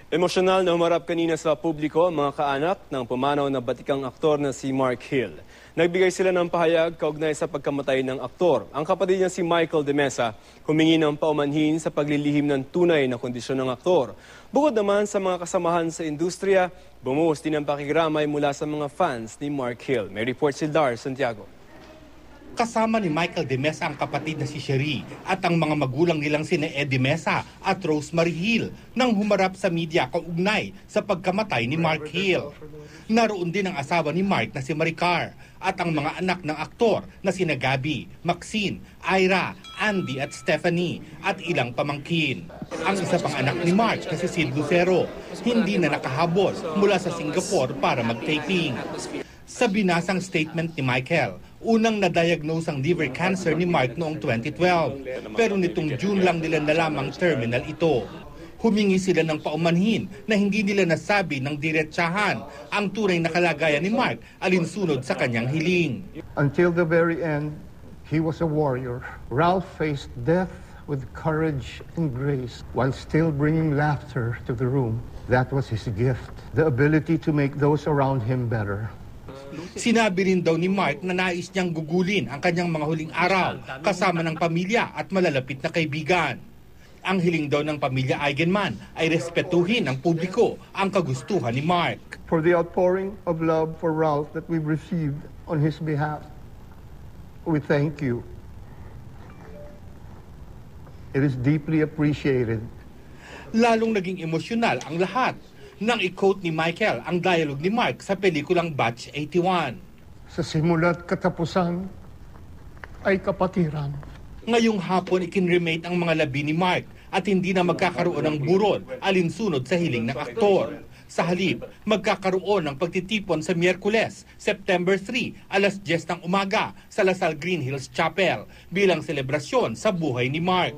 Emosyonal na humarap kanina sa publiko ang mga kaanak ng pumanaw na batikang aktor na si Mark Hill. Nagbigay sila ng pahayag kaugnay sa pagkamatay ng aktor. Ang kapatid niya si Michael De Mesa humingi ng paumanhin sa paglilihim ng tunay na kondisyon ng aktor. Bukod naman sa mga kasamahan sa industriya, bumuhos din ang pakikiramay mula sa mga fans ni Mark Hill. May report si Dar Santiago. Kasama ni Michael De Mesa ang kapatid na si Cherie at ang mga magulang nilang sina Eddie Mesa at Rosemary Hill nang humarap sa media kaugnay sa pagkamatay ni Mark Hill. Naroon din ang asawa ni Mark na si Maricar at ang mga anak ng aktor na sina Gabby, Maxine, Ira, Andy at Stephanie at ilang pamangkin. Ang isa pang anak ni Mark na si Sid Lucero hindi na nakahabol mula sa Singapore para mag-taping. Sa binasang statement ni Michael, unang na-diagnose ang liver cancer ni Mark noong 2012. Pero nitong June lang nila nalamang terminal ito. Humingi sila ng paumanhin na hindi nila nasabi ng diretsahan ang tunay na kalagayan ni Mark alinsunod sa kanyang hiling. Until the very end, he was a warrior. Ralph faced death with courage and grace while still bringing laughter to the room. That was his gift, the ability to make those around him better. Sinabi rin daw ni Mark na nais niyang gugulin ang kanyang mga huling araw kasama ng pamilya at malalapit na kaibigan. Ang hiling daw ng pamilya Eigenman ay respetuhin ng publiko ang kagustuhan ni Mark. For the outpouring of love for Ralph that we've received on his behalf, we thank you. It is deeply appreciated. Lalong naging emosyonal ang lahat nang i-quote ni Michael ang dialogue ni Mark sa pelikulang Batch 81. Sa simula't katapusan ay kapatiran. Ngayong hapon ikinremate ang mga labi ni Mark at hindi na magkakaroon ng burol alinsunod sa hiling ng aktor. Sa halip, magkakaroon ng pagtitipon sa Miyerkules, September 3, alas 10 ng umaga sa Lasal Green Hills Chapel bilang selebrasyon sa buhay ni Mark.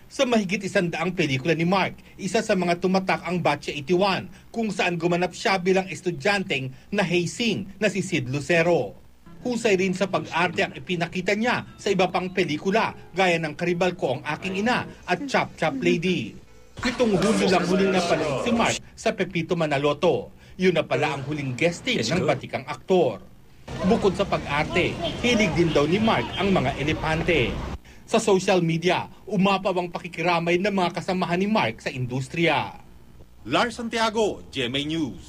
Sa mahigit 100 pelikula ni Mark, isa sa mga tumatak ang Batch 81 kung saan gumanap siya bilang estudyanteng na hazing na si Sid Lucero. Husay rin sa pag-arte ang ipinakita niya sa iba pang pelikula gaya ng Karibal Ko ang Aking Ina at Chop Chop Lady. Itong Hulyo lang huling napanood si Mark sa Pepito Manaloto. Yun na pala ang huling guesting ng batikang aktor. Bukod sa pag-arte, hilig din daw ni Mark ang mga elepante. Sa social media, umapaw ang pakikiramay ng mga kasamahan ni Mark sa industriya. Lars Santiago, GMA News.